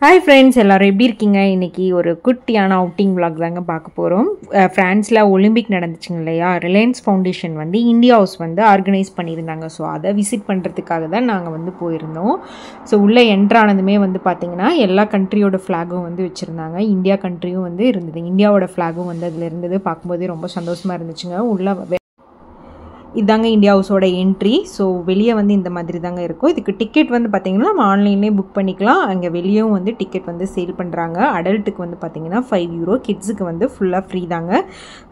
Hi friends, எல்லோரும் எப்படி இருக்கீங்க? இன்றைக்கி ஒரு குட்டியான அவுட்டிங் விளாக் தாங்க பார்க்க போகிறோம். ஃப்ரான்ஸில் ஒலிம்பிக் நடந்துச்சுங்க இல்லையா? ரிலையன்ஸ் ஃபவுண்டேஷன் வந்து இந்தியா ஹவுஸ் வந்து ஆர்கனைஸ் பண்ணியிருந்தாங்க. ஸோ அதை விசிட் பண்ணுறதுக்காக தான் நாங்கள் வந்து போயிருந்தோம். ஸோ உள்ளே என்ட்ரானதுமே வந்து பார்த்திங்கன்னா எல்லா கண்ட்ரியோட ஃப்ளாகும் வந்து வச்சுருந்தாங்க. இந்தியா கண்ட்ரியும் வந்து இருந்தது, இந்தியாவோட ஃப்ளாகும் வந்து அதில் இருந்தது. பார்க்கும்போதே ரொம்ப சந்தோஷமாக இருந்துச்சுங்க. உள்ளே இதாங்க இந்தியா ஹவுஸோட என்ட்ரி. ஸோ வெளியே வந்து இந்த மாதிரி தாங்க இருக்கும். இதுக்கு டிக்கெட் வந்து பார்த்திங்கன்னா நம்ம ஆன்லைன்லேயே புக் பண்ணிக்கலாம். அங்கே வெளியும் வந்து டிக்கெட் வந்து சேல் பண்ணுறாங்க. அடல்ட்டுக்கு வந்து பார்த்திங்கன்னா €5, கிட்ஸுக்கு வந்து ஃபுல்லாக ஃப்ரீ தாங்க.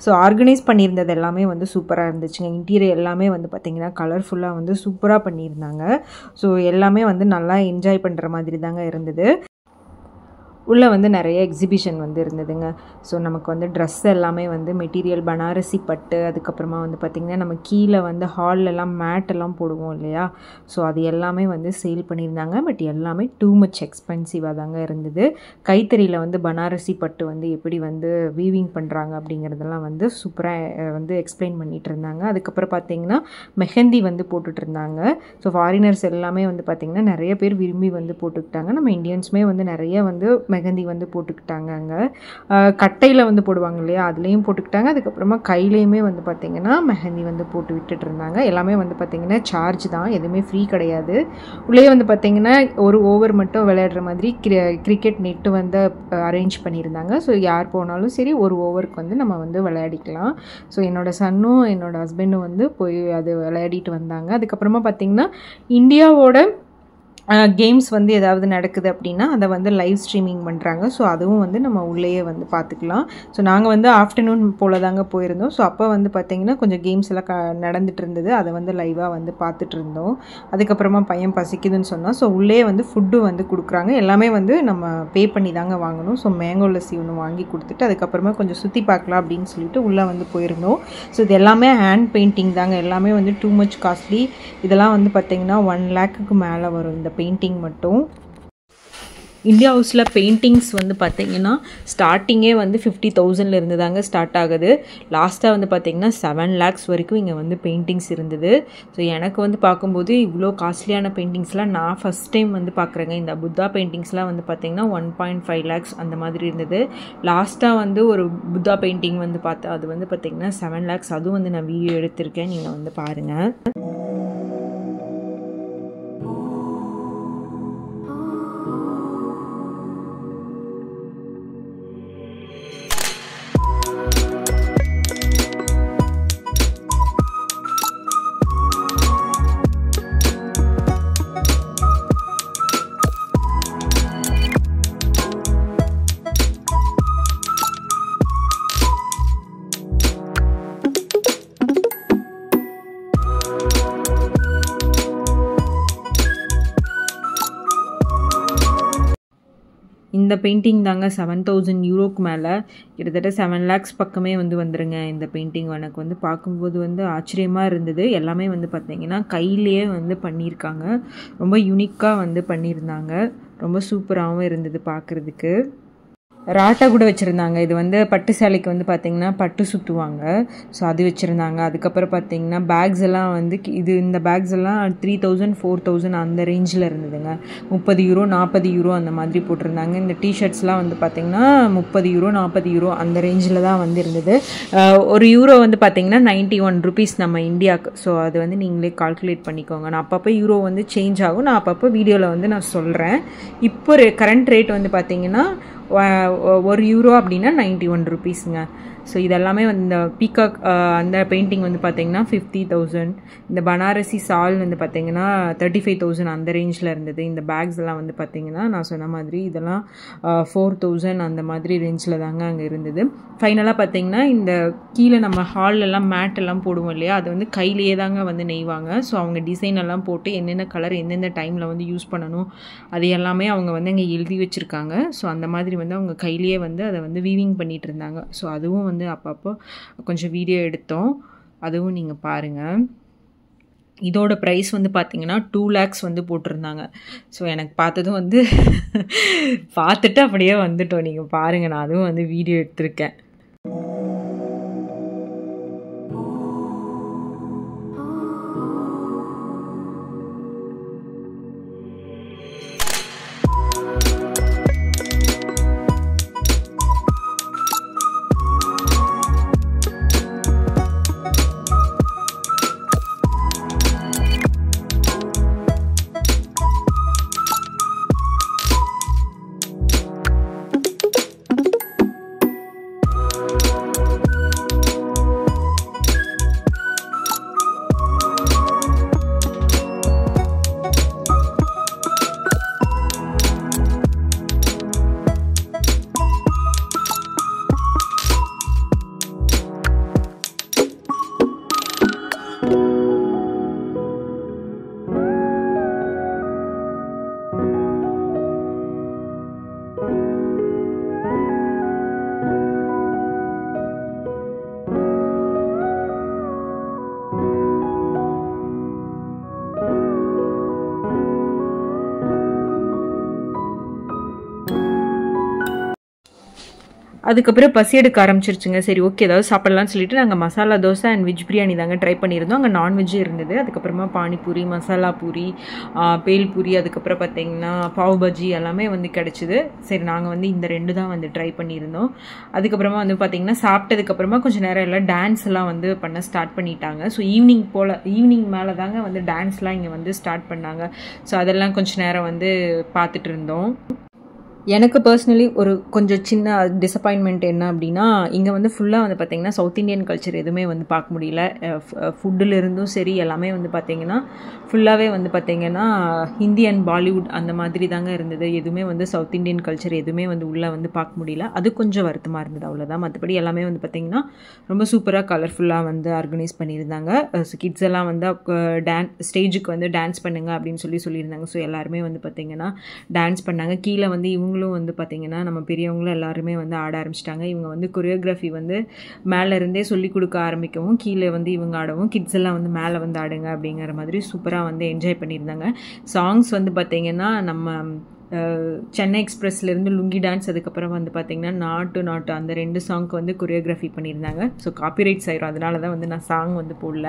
ஸோ ஆர்கனைஸ் பண்ணியிருந்தது எல்லாமே வந்து சூப்பராக இருந்துச்சுங்க. இன்டீரியர் எல்லாமே வந்து பார்த்திங்கன்னா கலர்ஃபுல்லாக வந்து சூப்பராக பண்ணியிருந்தாங்க. ஸோ எல்லாமே வந்து நல்லா என்ஜாய் பண்ணுற மாதிரி தாங்க இருந்தது. உள்ளே வந்து நிறைய எக்ஸிபிஷன் வந்து இருந்ததுங்க. ஸோ நமக்கு வந்து ட்ரெஸ் எல்லாமே வந்து மெட்டீரியல் பனாரசி பட்டு, அதுக்கப்புறமா வந்து பார்த்திங்கன்னா நம்ம கீழே வந்து ஹால்லெல்லாம் மேட்டெல்லாம் போடுவோம் இல்லையா? ஸோ அது எல்லாமே வந்து சேல் பண்ணியிருந்தாங்க. பட் எல்லாமே டூ மச் எக்ஸ்பென்சிவாக தாங்க இருந்தது. கைத்தறியில் வந்து பனாரசி பட்டு வந்து எப்படி வந்து வீவிங் பண்ணுறாங்க அப்படிங்கிறதெல்லாம் வந்து சூப்பராக வந்து எக்ஸ்பிளைன் பண்ணிகிட்டு இருந்தாங்க. அதுக்கப்புறம் பார்த்திங்கன்னா மெஹந்தி வந்து போட்டுட்டு இருந்தாங்க. ஸோ ஃபாரினர்ஸ் எல்லாமே வந்து பார்த்திங்கன்னா நிறைய பேர் விரும்பி வந்து போட்டுக்கிட்டாங்க. நம்ம இந்தியன்ஸுமே வந்து நிறைய வந்து மெஹந்தி வந்து போட்டுக்கிட்டாங்க. அங்கே கட்டையில் வந்து போடுவாங்க இல்லையா? அதுலேயும் போட்டுக்கிட்டாங்க. அதுக்கப்புறமா கையிலையுமே வந்து பார்த்திங்கன்னா மெஹந்தி வந்து போட்டு விட்டுட்டு இருந்தாங்க. எல்லாமே வந்து பார்த்திங்கன்னா சார்ஜ் தான், எதுவுமே ஃப்ரீ கிடையாது. உள்ளே வந்து பார்த்திங்கன்னா ஒரு ஓவர் மட்டும் விளையாடுற மாதிரி கிரிக்கெட் நெட்டு வந்து அரேஞ்ச் பண்ணியிருந்தாங்க. ஸோ யார் போனாலும் சரி ஒரு ஓவருக்கு வந்து நம்ம வந்து விளையாடிக்கலாம். ஸோ என்னோடய சன்னும் என்னோடய ஹஸ்பண்டும் வந்து போய் அது விளையாடிட்டு வந்தாங்க. அதுக்கப்புறமா பார்த்திங்கன்னா இந்தியாவோட கேம்ஸ் வந்து ஏதாவது நடக்குது அப்படின்னா அதை வந்து லைவ் ஸ்ட்ரீமிங் பண்ணுறாங்க. ஸோ அதுவும் வந்து நம்ம உள்ளேயே வந்து பார்த்துக்கலாம். ஸோ நாங்கள் வந்து ஆஃப்டர்நூன் போல் தாங்க போயிருந்தோம். ஸோ அப்போ வந்து பார்த்திங்கன்னா கொஞ்சம் கேம்ஸ் எல்லாம் நடந்துட்டு இருந்தது. அதை வந்து லைவாக வந்து பார்த்துட்டு இருந்தோம். அதுக்கப்புறமா பையன் பசிக்குதுன்னு சொன்னால் ஸோ உள்ளே வந்து ஃபுட்டு வந்து கொடுக்குறாங்க. எல்லாமே வந்து நம்ம பே பண்ணி தாங்க வாங்கணும். ஸோ மேங்கோ லஸ்ஸி ஒன்று வாங்கி கொடுத்துட்டு அதுக்கப்புறமா கொஞ்சம் சுற்றி பார்க்கலாம் அப்படின்னு சொல்லிட்டு உள்ளே வந்து போயிருந்தோம். ஸோ இது எல்லாமே ஹேண்ட் பெயிண்டிங் தாங்க. எல்லாமே வந்து டூ மச் காஸ்ட்லி. இதெல்லாம் வந்து பார்த்திங்கன்னா 1 lakhக்கு மேலே வரும் இந்த பெயிண்டிங் மட்டும். இந்தியா ஹவுஸில் பெயிண்டிங்ஸ் வந்து பார்த்திங்கன்னா ஸ்டார்டிங்கே வந்து 50,000 இருந்து தாங்க ஸ்டார்ட் ஆகுது. லாஸ்ட்டாக வந்து பார்த்திங்கன்னா 7 lakhs வரைக்கும் இங்கே வந்து பெயிண்டிங்ஸ் இருந்தது. ஸோ எனக்கு வந்து பார்க்கும்போது இவ்வளோ காஸ்ட்லியான பெயிண்டிங்ஸ்லாம் நான் ஃபஸ்ட் டைம் வந்து பார்க்குறேங்க. இந்த புத்தா பெயிண்டிங்ஸ்லாம் வந்து பார்த்திங்கன்னா 1.5 lakhs அந்த மாதிரி இருந்தது. லாஸ்ட்டாக வந்து ஒரு புத்தா பெயிண்டிங் வந்து பார்த்தா அது வந்து பார்த்திங்கன்னா 7 lakhs. அதுவும் வந்து நான் வீடியோ எடுத்திருக்கேன், நீங்கள் வந்து பாருங்கள். இந்த பெயிண்டிங் தாங்க €7,000 மேலே, கிட்டத்தட்ட 7 lakhs பக்கமே வந்து வந்துருங்க. இந்த பெயிண்டிங் எனக்கு வந்து பார்க்கும்போது வந்து ஆச்சரியமாக இருந்தது. எல்லாமே வந்து பார்த்திங்கன்னா கையிலேயே வந்து பண்ணியிருக்காங்க. ரொம்ப யூனிக்காக வந்து பண்ணியிருந்தாங்க. ரொம்ப சூப்பராகவும் இருந்தது பார்க்குறதுக்கு. ராட்டை கூட வச்சுருந்தாங்க. இது வந்து பட்டு சேலைக்கு வந்து பார்த்திங்கன்னா பட்டு சுற்றுவாங்க. ஸோ அது வச்சுருந்தாங்க. அதுக்கப்புறம் பார்த்திங்கன்னா பேக்ஸ் எல்லாம் வந்து இந்த பேக்ஸ் எல்லாம் 3,000 4,000 அந்த ரேஞ்சில் இருந்ததுங்க. €30 €40 அந்த மாதிரி போட்டிருந்தாங்க. இந்த டிஷர்ட்ஸ்லாம் வந்து பார்த்திங்கன்னா €30 €40 அந்த ரேஞ்சில் தான் வந்து இருந்தது. ஒரு யூரோ வந்து பார்த்திங்கன்னா ₹91 நம்ம இந்தியாவுக்கு. ஸோ அது வந்து நீங்களே கால்குலேட் பண்ணிக்கோங்க. நான் அப்பப்போ யூரோ வந்து சேஞ்ச் ஆகும். நான் அப்பப்போ வீடியோவில் வந்து நான் சொல்கிறேன். இப்போ கரண்ட் ரேட் வந்து பார்த்திங்கன்னா €1 அப்படின்னா ₹91ங்க. ஸோ இதெல்லாமே வந்து இந்த பீகாக் அந்த பெயிண்டிங் வந்து பார்த்திங்கன்னா 50,000. இந்த பனாரசி சால் வந்து பார்த்திங்கன்னா 35,000 அந்த ரேஞ்சில் இருந்தது. இந்த பேக்ஸ் எல்லாம் வந்து பார்த்திங்கன்னா நான் சொன்ன மாதிரி இதெல்லாம் 4,000 அந்த மாதிரி ரேஞ்சில் தாங்க அங்கே இருந்தது. ஃபைனலாக பார்த்திங்கன்னா இந்த கீழே நம்ம ஹால்லெல்லாம் மேட் எல்லாம் போடுவோம் இல்லையா? அது வந்து கையிலேயே தாங்க வந்து நெய்வாங்க. ஸோ அவங்க டிசைன் எல்லாம் போட்டு என்னென்ன கலர் எந்தெந்த டைமில் வந்து யூஸ் பண்ணணும் அது எல்லாமே அவங்க வந்து அங்கே எழுதி வச்சுருக்காங்க. ஸோ அந்த மாதிரி வந்து அவங்க கையிலேயே வந்து அதை வந்து வீவிங் பண்ணிகிட்டு இருந்தாங்க. ஸோ அதுவும் வந்து அப்பப்போ கொஞ்சம் வீடியோ எடுத்தோம். அதுவும் நீங்கள் பாருங்கள். இதோட ப்ரைஸ் வந்து பார்த்திங்கன்னா 2 lakhs வந்து போட்டிருந்தாங்க. ஸோ எனக்கு பார்த்ததும் வந்து பார்த்துட்டு அப்படியே வந்துட்டோம். நீங்கள் பாருங்கள், நான் அதுவும் வந்து வீடியோ எடுத்திருக்கேன். அதுக்கப்புறம் பசி எடுக்க ஆரம்பிச்சிருச்சுங்க. சரி ஓகே ஏதாவது சாப்பிட்லான்னு சொல்லிட்டு நாங்கள் மசாலா தோசை அண்ட் வெஜ் பிரியாணி தாங்க ட்ரை பண்ணியிருந்தோம். அங்கே நான்வெஜ்ஜும் இருந்தது. அதுக்கப்புறமா பானிபூரி, மசாலா பூரி, பேல்பூரி, அதுக்கப்புறம் பார்த்தீங்கன்னா பாவ் பஜ்ஜி எல்லாமே வந்து கிடச்சிது. சரி நாங்கள் வந்து இந்த 2 தான் வந்து ட்ரை பண்ணியிருந்தோம். அதுக்கப்புறமா வந்து பார்த்திங்கன்னா சாப்பிட்டதுக்கப்புறமா கொஞ்சம் நேரம் எல்லாம் டான்ஸ் எல்லாம் வந்து பண்ண ஸ்டார்ட் பண்ணிட்டாங்க. ஸோ ஈவினிங் மேலே தாங்க வந்து டான்ஸ்லாம் இங்கே வந்து ஸ்டார்ட் பண்ணாங்க. ஸோ அதெல்லாம் கொஞ்சம் நேரம் வந்து பார்த்துட்டு இருந்தோம். எனக்கு பர்சனலி ஒரு கொஞ்சம் சின்ன டிசப்பாயின்மெண்ட் என்ன அப்படின்னா, இங்கே வந்து ஃபுல்லாக வந்து பார்த்திங்கன்னா சவுத் இண்டியன் கல்ச்சர் எதுவுமே வந்து பார்க்க முடியல. ஃபுட்டுலேருந்தும் சரி எல்லாமே வந்து பார்த்திங்கன்னா ஃபுல்லாகவே வந்து பார்த்திங்கன்னா ஹிந்தி அண்ட் பாலிவுட் அந்த மாதிரி தாங்க இருந்தது. எதுவுமே வந்து சவுத் இண்டியன் கல்ச்சர் எதுவுமே வந்து உள்ளே வந்து பார்க்க முடியல. அது கொஞ்சம் வருத்தமாக இருந்தது, அவ்வளோதான். மற்றபடி எல்லாமே வந்து பார்த்திங்கன்னா ரொம்ப சூப்பராக கலர்ஃபுல்லாக வந்து ஆர்கனைஸ் பண்ணியிருந்தாங்க. கிட்ஸ் எல்லாம் வந்து ஸ்டேஜுக்கு வந்து டான்ஸ் பண்ணுங்க அப்படின்னு சொல்லியிருந்தாங்க. ஸோ எல்லாருமே வந்து பார்த்திங்கன்னா டான்ஸ் பண்ணாங்க. கீழே வந்து இவங்களும் வந்து பார்த்திங்கன்னா நம்ம பெரியவங்களும் எல்லாருமே வந்து ஆட ஆரம்பிச்சிட்டாங்க. இவங்க வந்து கொரியோகிராஃபி வந்து மேலே இருந்தே சொல்லிக் கொடுக்க ஆரம்பிக்கவும் கீழே வந்து இவங்க ஆடவும் கிட்ஸ் எல்லாம் வந்து மேலே வந்து ஆடுங்க அப்படிங்கிற மாதிரி சூப்பராக வந்து என்ஜாய் பண்ணியிருந்தாங்க. சாங்ஸ் வந்து பார்த்திங்கன்னா நம்ம சென்னை எக்ஸ்பிரஸ்லேருந்து லுங்கி டான்ஸ், அதுக்கப்புறம் வந்து பார்த்திங்கன்னா நாட்டு அந்த 2 சாங்க்கு வந்து கொரியோகிராஃபி பண்ணியிருந்தாங்க. ஸோ காப்பிரைட்ஸ் ஆயிரும், அதனால தான் வந்து நான் சாங் வந்து போடல.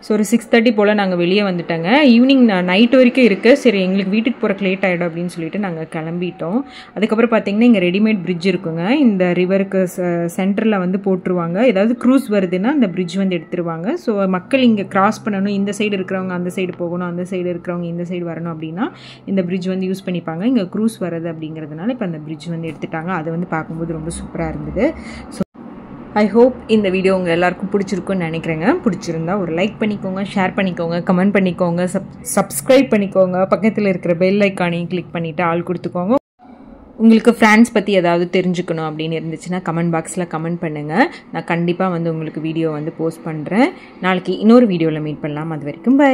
ஸோ ஒரு 6:30 போல் நாங்கள் வெளியே வந்துட்டோங்க. ஈவினிங் நைட் வரைக்கும் இருக்குது. சரி எங்களுக்கு வீட்டுக்கு போகிறக்கு லேட் ஆகிடும் அப்படின்னு சொல்லிட்டு நாங்கள் கிளம்பிட்டோம். அதுக்கப்புறம் பார்த்திங்கன்னா இங்கே ரெடிமேட் பிரிட்ஜ் இருக்குங்க. இந்த ரிவருக்கு சென்டரில் வந்து போட்டுருவாங்க. ஏதாவது க்ரூஸ் வருதுன்னா அந்த பிரிட்ஜ் வந்து எடுத்துருவாங்க. ஸோ மக்கள் இங்கே கிராஸ் பண்ணணும், இந்த சைடு இருக்கிறவங்க அந்த சைடு போகணும், அந்த சைடு இருக்கிறவங்க இந்த சைடு வரணும் அப்படின்னா இந்த பிரிட்ஜ் வந்து யூஸ் பண்ணிப்பாங்க. இங்கே க்ரூஸ் வருது அப்படிங்கிறதுனால இப்போ அந்த பிரிட்ஜ் வந்து எடுத்துட்டாங்க. அதை வந்து பார்க்கும்போது ரொம்ப சூப்பராக இருந்தது. ஸோ ஐ ஹோப் இந்த வீடியோ உங்கள் எல்லாருக்கும் பிடிச்சிருக்குன்னு நினைக்கிறேங்க. பிடிச்சிருந்தா ஒரு லைக் பண்ணிக்கோங்க, ஷேர் பண்ணிக்கோங்க, கமெண்ட் பண்ணிக்கோங்க, சப்ஸ்கிரைப் பண்ணிக்கோங்க. பக்கத்தில் இருக்கிற பெல் ஐக்கானையும் கிளிக் பண்ணிவிட்டு ஆள் கொடுத்துக்கோங்க. உங்களுக்கு ஃப்ரான்ஸ் பற்றி ஏதாவது தெரிஞ்சுக்கணும் அப்படின்னு இருந்துச்சுன்னா கமெண்ட் பாக்ஸில் கமெண்ட் பண்ணுங்கள். நான் கண்டிப்பாக வந்து உங்களுக்கு வீடியோ வந்து போஸ்ட் பண்ணுறேன். நாளைக்கு இன்னொரு வீடியோவில் மீட் பண்ணலாம். அது வரைக்கும் பை.